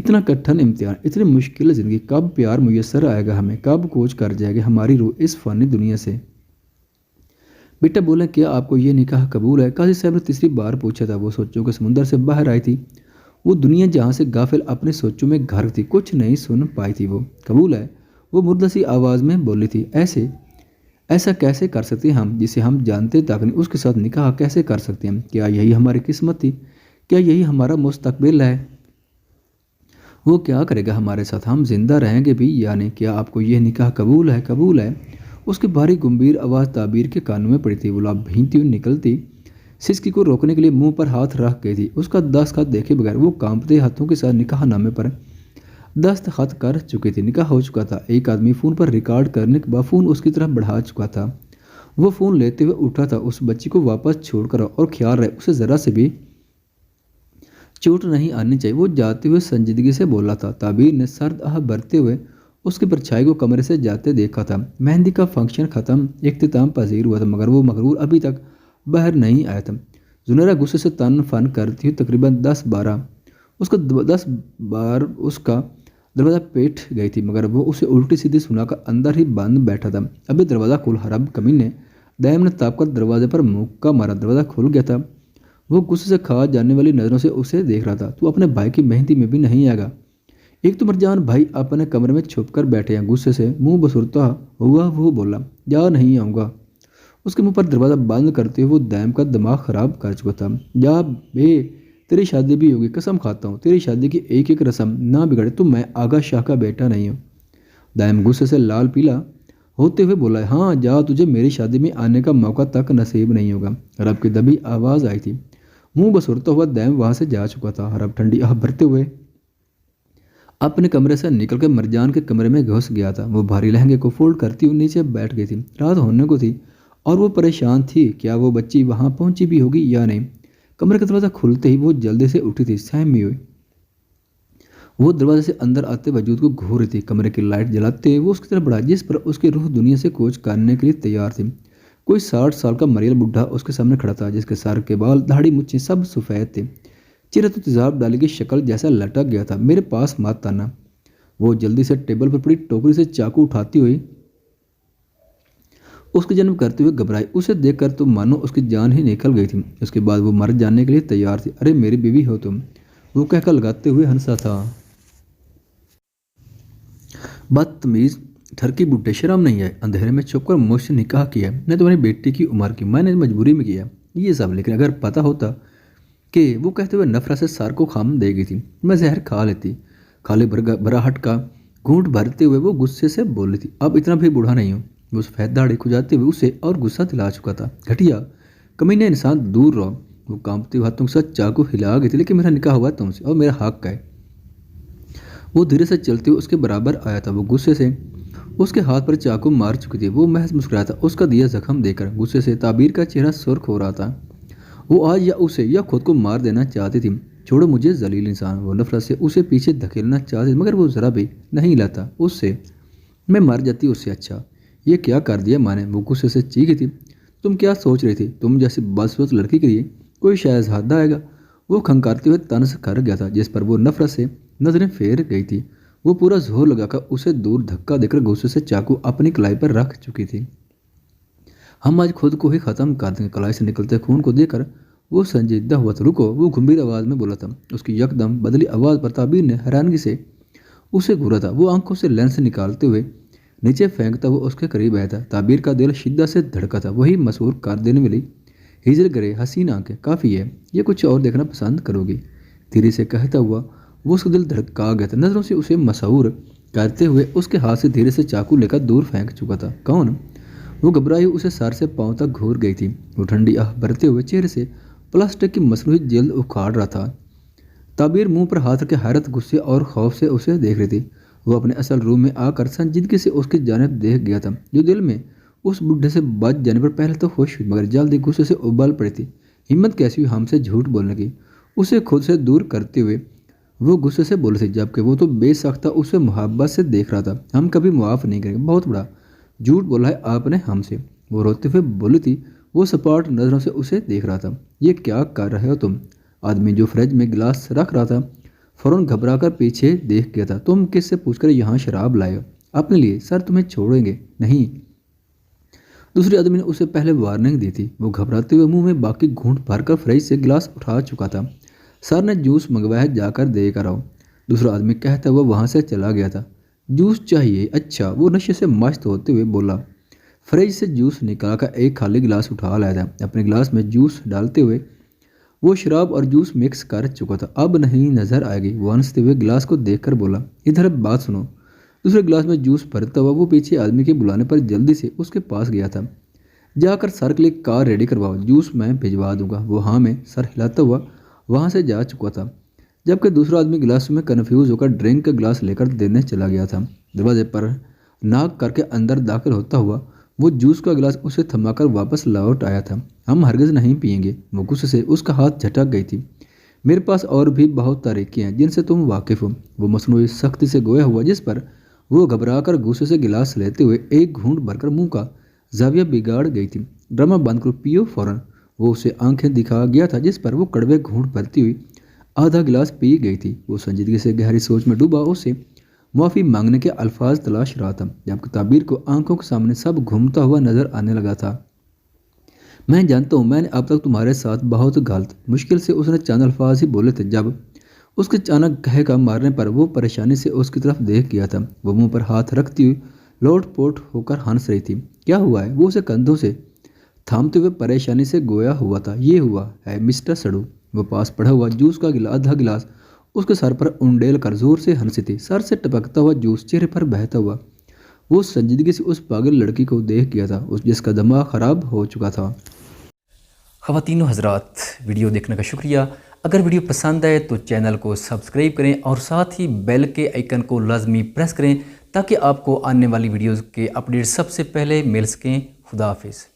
اتنا کٹھن امتحان، اتنی مشکل زندگی، کب پیار میسر آئے گا ہمیں، کب کوچ کر جائے گی ہماری روح اس فانی دنیا سے؟ بیٹا بولے کیا آپ کو یہ نکاح قبول ہے؟ قاضی صاحب نے تیسری بار پوچھا تھا۔ وہ سوچوں کے سمندر سے باہر آئی تھی، وہ دنیا جہاں سے غافل اپنے سوچوں میں غرق تھی، کچھ نہیں سن پائی تھی۔ وہ قبول ہے، وہ مردہ سی آواز میں بولی تھی۔ ایسا کیسے کر سکتے ہیں ہم جسے ہم جانتے تک نہیں، اس کے ساتھ نکاح کیسے کر سکتے ہیں؟ کیا یہی ہماری قسمت تھی؟ کیا یہی ہمارا مستقبل ہے؟ وہ کیا کرے گا ہمارے ساتھ؟ ہم زندہ رہیں گے بھی یا نہیں؟ کیا آپ کو یہ نکاح قبول ہے؟ قبول ہے؟ اس کی بھاری گمبھیر آواز تعبیر کے کانوں میں پڑی تھی۔ وہ لب بھینتی ہوئی نکلتی سسکی کو روکنے کے لیے منہ پر ہاتھ رکھ گئی تھی۔ اس کا دستخط دیکھے بغیر وہ کانپتے ہاتھوں کے ساتھ نکاح نامے پر دستخط کر چکی تھی۔ نکاح ہو چکا تھا۔ ایک آدمی فون پر ریکارڈ کرنے کے بعد فون اس کی طرف بڑھا چکا تھا۔ وہ فون لیتے ہوئے اٹھا تھا۔ اس بچی کو واپس چھوڑ کر اور خیال رہے اسے ذرا سے بھی چوٹ نہیں آنی چاہیے، وہ جاتے ہوئے سنجیدگی سے بولا تھا۔ تعبیر نے سرد آہ بھرتے ہوئے اس کی پرچھائی کو کمرے سے جاتے دیکھا تھا۔ مہندی کا فنکشن ختم اختتام پذیر ہوا تھا، مگر وہ مغرور ابھی تک باہر نہیں آیا تھا۔ زنیرہ غصے سے تن فن کرتی ہوئی تقریباً 10 بار اس کا دروازہ پیٹ گئی تھی، مگر وہ اسے الٹی سیدھی سنا کر اندر ہی بند بیٹھا تھا۔ ابھی دروازہ کھول حرب کمینے دائم نے تاپ کر دروازے پر موقع مارا۔ دروازہ کھل گیا تھا۔ وہ غصے سے کھا جانے والی نظروں سے اسے دیکھ رہا تھا۔ تو اپنے بھائی کی مہندی میں بھی نہیں آئے گا؟ ایک تو مرجان بھائی اپنے کمرے میں چھپ کر بیٹھے ہیں۔ غصے سے منہ بسرتا ہوا وہ بولا، جا نہیں آؤں گا۔ اس کے منہ پر دروازہ بند کرتے ہوئے وہ دائم کا دماغ خراب کر چکا تھا۔ جا بے، تیری شادی بھی ہوگی، قسم کھاتا ہوں تیری شادی کی ایک ایک رسم نہ بگڑے تو میں آغا شاہ کا بیٹا نہیں ہوں۔ دائم غصے سے لال پیلا ہوتے ہوئے بولا، ہاں جا، تجھے میری شادی میں آنے کا موقع تک نصیب نہیں ہوگا۔ حرب کی دبی آواز آئی تھی۔ منہ بسرتا ہوا دائم وہاں سے جا چکا تھا۔ حرب ٹھنڈی آہ بھرتے ہوئے اپنے کمرے سے نکل کے مرجان کے کمرے میں گھس گیا تھا۔ وہ بھاری لہنگے کو فولڈ کرتی ہوئی نیچے بیٹھ گئی تھی۔ رات ہونے کو تھی اور وہ پریشان تھی، کیا وہ بچی وہاں پہنچی بھی ہوگی یا نہیں؟ کمرے کا دروازہ کھلتے ہی وہ جلدی سے اٹھی تھی، سہمی ہوئی۔ وہ دروازے سے اندر آتے وجود کو گھور رہی تھی۔ کمرے کی لائٹ جلاتے وہ اس کی طرف بڑھا جس پر اس کی روح دنیا سے کوچ کرنے کے لیے تیار تھی۔ کوئی 60 سال کا مریل بڈھا اس کے سامنے کھڑا تھا، جس کے سر کے بال، داڑھی، مچھیں سب سفید تھے۔ چہرہ تو تیزاب ڈالی کی شکل جیسا لٹک گیا تھا۔ میرے پاس مت آنا۔ وہ جلدی سے ٹیبل پر پڑی ٹوکری سے چاقو اٹھاتی ہوئی اس کی جانب کرتے ہوئے گھبرائی۔ اسے دیکھ کر تو مانو اس کی جان ہی نکل گئی تھی۔ اس کے بعد وہ مر جانے کے لیے تیار تھی۔ ارے میری بیوی ہو تم، وہ کہہ کر لگاتے ہوئے ہنسا تھا۔ بدتمیز ٹھرکی بڈھے، شرم نہیں ہے؟ اندھیرے میں چھپ کر مجھ سے نکاح کیا، میں تمہاری بیٹی کی عمر کی، میں نے مجبوری میں کیا یہ سب، لیکن اگر پتہ ہوتا کہ وہ کہتے ہوئے نفرت سے سر کو خم دے گئی تھی، میں زہر کھا لیتی۔ خالی براہٹ کا گھونٹ بھرتے ہوئے وہ غصے سے بولی تھی، اب اتنا بھی بوڑھا نہیں ہوں۔ وہ سفید داڑھی کھجاتے ہوئے اسے اور غصہ دلا چکا تھا۔ گھٹیا کمینے انسان، دور رہو۔ وہ کانپتے ہوئے ہاتھوں کے ساتھ چاقو ہلا گئی تھی، لیکن میرا نکاح ہوا تم سے اور میرا حق ہے۔ وہ دھیرے سے چلتے ہوئے اس کے برابر آیا تھا۔ وہ غصے سے اس کے ہاتھ پر چاقو مار چکی تھی۔ وہ محض مسکرایا تھا اس کا دیا زخم دے کر۔ غصے سے تعبیر کا چہرہ سرخ ہو رہا تھا۔ وہ آج یا اسے یا خود کو مار دینا چاہتی تھی۔ چھوڑو مجھے ذلیل انسان، وہ نفرت سے اسے پیچھے دھکیلنا چاہتی، مگر وہ ذرا بھی نہیں لاتا اس سے، میں مر جاتی اس سے اچھا۔ یہ کیا کر دیا ماں نے؟ وہ غصے سے چیخی تھی۔ تم کیا سوچ رہی تھی؟ تم جیسی بدصورت لڑکی کے لیے کوئی شہزادہ آئے گا؟ وہ کھنکارتے ہوئے طنز کر گیا تھا، جس پر وہ نفرت سے نظریں پھیر گئی تھی۔ وہ پورا زور لگا کر اسے دور دھکا دے کر غصے سے چاقو اپنی کلائی پر رکھ چکی تھی۔ ہم آج خود کو ہی ختم کر دیں گے۔ کلائی سے نکلتے خون کو دیکھ کر وہ سنجیدہ ہوا تھا۔ رکو، وہ گمبھیر آواز میں بولا تھا۔ اس کی یکدم بدلی آواز پر تعبیر نے حیرانگی سے اسے گھورا تھا۔ وہ آنکھوں سے لینس نکالتے ہوئے نیچے پھینکتا ہوا اس کے قریب آیا تھا۔ تعبیر کا دل شدت سے دھڑکا تھا۔ وہی مسحور کر دینے والی ہجر گرے حسین آنکھیں، کافی ہے، یہ کچھ اور دیکھنا پسند کرو گی؟ دھیرے سے کہتا ہوا وہ اس کا دل دھڑکا گیا تھا۔ نظروں سے اسے مسحور کرتے ہوئے اس کے ہاتھ سے دھیرے سے چاقو لے کر دور پھینک چکا تھا۔ کون؟ وہ گھبرائی اسے سر سے پاؤں تک گھور گئی تھی۔ وہ ٹھنڈی آہ بھرتے ہوئے چہرے سے پلاسٹک کی مصنوعی جلد اکھاڑ رہا تھا۔ تعبیر منہ پر ہاتھ رکھے حیرت، غصے اور خوف سے اسے دیکھ رہی تھی۔ وہ اپنے اصل روم میں آ کر سنجیدگی سے اس کی جانب دیکھ گیا تھا، جو دل میں اس بڈھے سے بچ جانے پر پہلے تو خوش ہوئی، مگر جلد ہی غصے سے ابل پڑی تھی۔ ہمت کیسی ہوئی ہم سے جھوٹ بولنے کی؟ اسے خود سے دور کرتے ہوئے وہ غصے سے بولی تھی، جبکہ وہ تو بے سختہ اسے محبت سے دیکھ رہا تھا۔ ہم کبھی معاف نہیں کریں گے، بہت بڑا جھوٹ بولا ہے آپ نے ہم سے، وہ روتے ہوئے بولی تھی۔ وہ سپاٹ نظروں سے اسے دیکھ رہا تھا۔ یہ کیا کر رہے ہو تم؟ آدمی جو فریج میں گلاس رکھ رہا تھا فوراً گھبرا کر پیچھے دیکھ گیا تھا۔ تم کس سے پوچھ کر یہاں شراب لائے ہو؟ اپنے لیے سر، تمہیں چھوڑیں گے نہیں۔ دوسرے آدمی نے اسے پہلے وارننگ دی تھی۔ وہ گھبراتے ہوئے منہ میں باقی گھونٹ بھر کر فریج سے گلاس اٹھا چکا تھا۔ سر نے جوس منگوایا ہے، جا کر دے کر آؤ، دوسرا آدمی کہتا ہوا وہاں سے چلا گیا تھا۔ جوس چاہیے؟ اچھا، وہ نشے سے مست ہوتے ہوئے بولا۔ فریج سے جوس نکال کر ایک خالی گلاس اٹھا لایا تھا۔ اپنے گلاس میں جوس ڈالتے ہوئے وہ شراب اور جوس مکس کر چکا تھا۔ اب نہیں نظر آئے گی، وہ ہنستے ہوئے گلاس کو دیکھ کر بولا۔ ادھر بات سنو۔ دوسرے گلاس میں جوس بھرتا ہوا وہ پیچھے آدمی کے بلانے پر جلدی سے اس کے پاس گیا تھا۔ جا کر سر کے لیے کار ریڈی کرواؤ، جوس میں بھجوا دوں گا۔ وہ ہاں میں سر ہلاتا ہوا وہاں سے جا چکا تھا، جبکہ دوسرا آدمی گلاس میں کنفیوز ہو کر ڈرنک کا گلاس لے کر دینے چلا گیا تھا۔ دروازے پر ناک کر کے اندر داخل ہوتا ہوا وہ جوس کا گلاس اسے تھما کر واپس لوٹ آیا تھا۔ ہم ہرگز نہیں پئیں گے۔ وہ غصے سے اس کا ہاتھ جھٹک گئی تھی۔ میرے پاس اور بھی بہت طریقے ہیں جن سے تم واقف ہو، وہ مصنوعی سختی سے گویا ہوا، جس پر وہ گھبرا کر غصے سے گلاس لیتے ہوئے ایک گھونٹ بھر کر منہ کا زاویہ بگاڑ گئی تھی۔ ڈرامہ بند کرو، پیو فوراً۔ وہ اسے آنکھیں دکھا گیا تھا جس پر وہ کڑوے گھونٹ بھرتی ہوئی آدھا گلاس پی گئی تھی۔ وہ سنجیدگی سے گہری سوچ میں ڈوبا اسے معافی مانگنے کے الفاظ تلاش رہا تھا، جبکہ تعبیر کو آنکھوں کے سامنے سب گھومتا ہوا نظر آنے لگا تھا۔ میں جانتا ہوں میں نے اب تک تمہارے ساتھ بہت غلط، مشکل سے اس نے چند الفاظ ہی بولے تھے جب اس کے اچانک کہے کا مارنے پر وہ پریشانی سے اس کی طرف دیکھ گیا تھا۔ وہ منہ پر ہاتھ رکھتی ہوئی لوٹ پوٹ ہو کر ہنس رہی تھی۔ کیا ہوا ہے؟ وہ اسے کندھوں سے تھامتے ہوئے پریشانی سے گویا ہوا تھا۔ یہ ہوا ہے مسٹر سڑو۔ وہ پاس پڑا ہوا جوس کا آدھا گلاس اس کے سر پر انڈیل کر زور سے ہنسی تھی۔ سر سے ٹپکتا ہوا جوس چہرے پر بہتا ہوا وہ سنجیدگی سے اس پاگل لڑکی کو دیکھ گیا تھا جس کا دماغ خراب ہو چکا تھا۔ خواتین و حضرات، ویڈیو دیکھنے کا شکریہ۔ اگر ویڈیو پسند آئے تو چینل کو سبسکرائب کریں اور ساتھ ہی بیل کے آئیکن کو لازمی پریس کریں تاکہ آپ کو آنے والی ویڈیوز کے اپڈیٹ سب سے پہلے مل سکیں۔ خدا حافظ۔